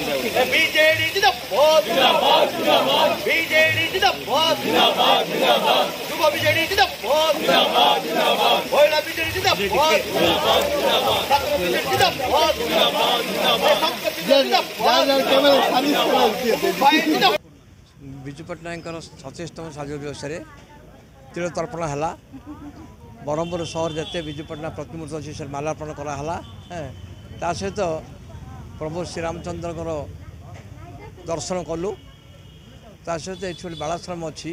BJD जिंदाबाद जिंदाबाद BJD जिंदाबाद जिंदाबाद जिंदाबाद युवा BJD जिंदाबाद जिंदाबाद जिंदाबाद महिला BJD जिंदाबाद जिंदाबाद जिंदाबाद छात्र BJD जिंदाबाद जिंदाबाद जिंदाबाद विजु पट्टनायक 37तम साजोगी अवसर तिल तर्पण है ब्रह्मपुर सहर जिते विजु पट्टनायक प्रतिमूर्ति अच्छी से माल्यार्पण कराला ता सहित प्रभु श्रीरामचंद्र दर्शन कलु ता सहित ये बालाश्रम अच्छी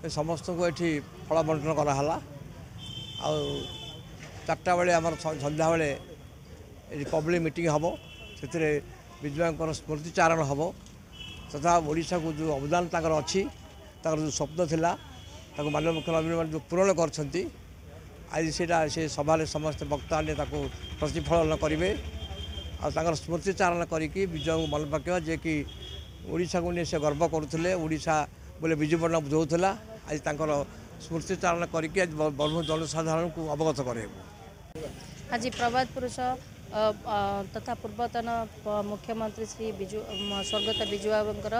समस्त को ये फल बंटन कराला चार्टा बेले आम सन्ध्या बेले पब्लिक मीटिंग हम से विजुआं स्मृतिचारण हम तथा ओडिशा को जो अवदान ताकर अच्छी ताकर जो स्वप्न थिला ताको माननीय मुख्यमंत्री जो पूरण करछंती आज से सभा समस्त वक्ता ने ताको प्रतिफलन करेंगे और स्मृतिचारण करके विजय को मन पकड़ा जे कि ओडिशा को नहीं से गर्व करुले ओडिशा बोले विजु पट्टनायक बुझाऊला आज ताकर स्मृतिचारण करके आज ब्रह्म जनसाधारण को अवगत करेबो। आज प्रभात पुरुष तथा पूर्वतन मुख्यमंत्री श्री विजु स्वर्गत विजु बाबूर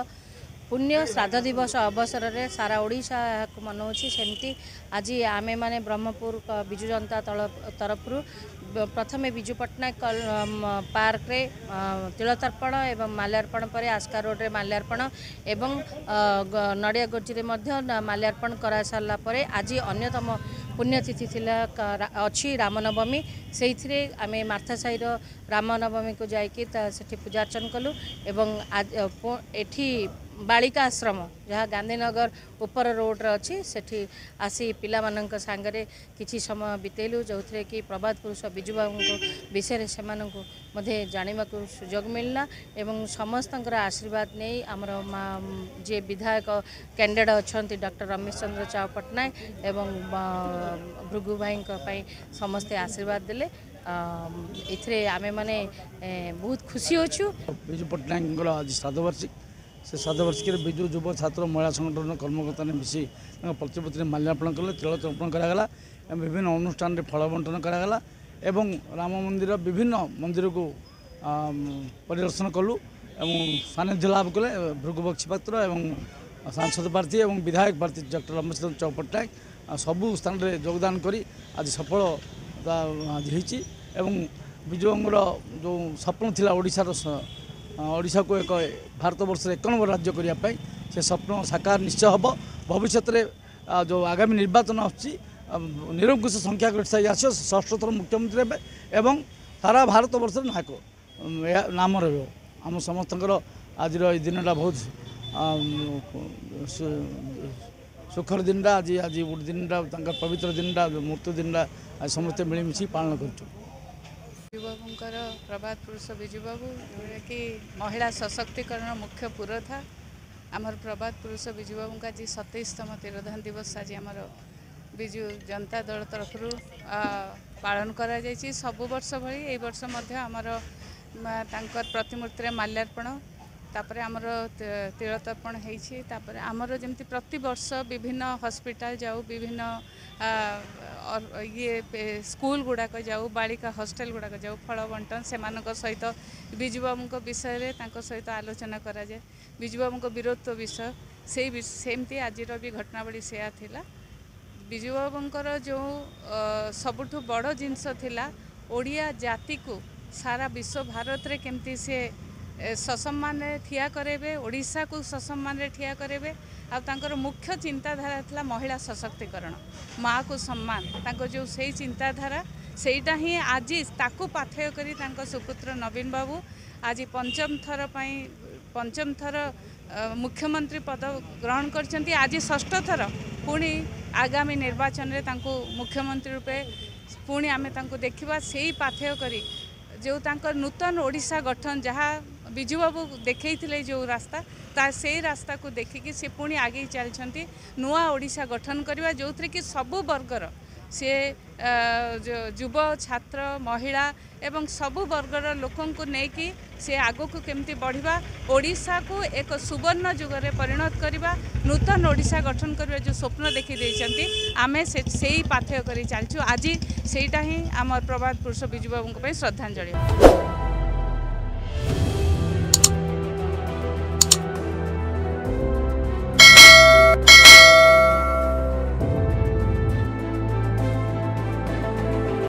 पुण्य श्राद्ध दिवस अवसर में सारा ओडिशा को मनाऊँगी सेमती आज आमे माने ब्रह्मपुर विजु जनता तरफ प्रथम विजु पट्टनायक पार्क रे तिलतर्पण एवं माल्यार्पण पर आस्का रोड रे माल्यार्पण एवं नड़िया गोजी माल्यार्पण करा सारा पर आज अन्यतम पुण्यतिथि थिला अच्छी रामनवमी से आमे मार्थासाई रामनवमी को जाकि सेठी पूजार्चन कलु एवं आज एठी बालिका आश्रम जहाँ गांधीनगर उपर रोड अच्छी सेठी आसी पिला मानक सांगरे किछि समय बितेलु जो थे कि प्रभात पुरुष विजु बाबू विषय से मध्य जाना सुजोग मिलला एवं समस्त आशीर्वाद नहीं आमर जे विधायक कैंडिडेट अच्छा डॉक्टर रमेश चंद्र चाव पट्टनायक एवं भृगु भाई समस्ते आशीर्वाद देले इथरे आमे माने बहुत खुशी होछु। विजु पट्टनायक आज श्राद्धवार्षिक से श्राद्धवार्षिक विजु युव छात्र महिला संगठन कर्मकर्ता ने मिसी प्रतिमूर्ति माल्यार्पण कले तिल तर्पण करागला विभिन्न अनुष्ठान में फल बंटन करागला एवं राम मंदिर विभिन्न मंदिर को परिदर्शन कलु एवं सानिध्य लाभ कले भृगु बक्षीपात्र एवं सांसद प्रार्थी एवं विधायक प्रार्थी डॉक्टर रमेश चंद्र चाव पट्टनायक सबू स्थान में योगदान करी आज सफलता आज होती एवं विजुर जो स्वप्न थिला ओडिशा को एक भारत वर्ष 1 नंबर राज्य करने से स्वप्न साकार निश्चय हम भविष्य में जो आगामी निर्वाचन निरंकुश संख्या आस 6ठ थर मुख्यमंत्री एवं सारा भारत वर्ष नायक नाम रम समस्त आज दिनटा बहुत सुखर दिनटा आज आज गोटे दिनटा पवित्र दिनटा मृत्यु दिनटा आज समस्ते मिलमिशि पालन कर बाबूंकर प्रभात पुरुष विजु बाबू जोड़ा कि महिला सशक्तिकरण मुख्य पुरोधा आमर प्रभात पुरुष विजु बाबू का आज 27तम तिरोधान दिवस आज आमर विजु जनता दल तरफ पालन करा जायछि। सब वर्ष भली ए वर्ष मध्य आमर प्रतिमूर्ति रे माल्यार्पण तापर आमर तिलतर्पण होइछि तापर आमर जेमति प्रति वर्ष विभिन्न हॉस्पिटल जाऊ विभिन्न ये स्कूल गुड़ाक जाऊ बालिका हॉस्टेल गुड़ाक जाऊ फल बंटन से सहित विजु बाबू विषय सहित आलोचना करा जाए विजु बाबू वीरत्व विषय से सेमती आज भी घटनावली से थिला विजु बाबूंकर जो सबुठु बड़ जिनस थिला ओडिया जाति को सारा विश्व भारत रे केमती से ससम्मान ठिया करेबे ओडिशा को ससम्मान ठिया करेबे आ तांकर मुख्य चिंताधारा थिला महिला सशक्तिकरण माँ को सम्मान तांको जो सही चिंताधारा सेटा ही आज ताकू पाथेय करी तांको सुपुत्र नवीन बाबू आज पंचम थर मुख्यमंत्री पद ग्रहण करछंती आज 6ठ थर पुणी आगामी निर्वाचन रे तांको मुख्यमंत्री रूपे पुणी आमे तांको देखिबा सेही पाथेय करी जो तांकर नूतन ओडिशा गठन जहाँ विजु बाबू देखते जो रास्ता से रास्ता को देखिकी से पुणी आगे चलती नुआ ओडिशा गठन करवा जो थे कि सबू वर्गर सी युव छात्र महिला एवं सबू वर्गर लोकों को लेकिन सी आग को केमती बढ़िबा ओडिशा को एक सुवर्ण जुगरे परिणत करवा नूतन ओडिशा गठन करवा जो स्वप्न देखी देइछंती आमे से पाथेय करी चलछु आज सेटा ही आम प्रभात पुरुष विजु बाबू श्रद्धांजलि।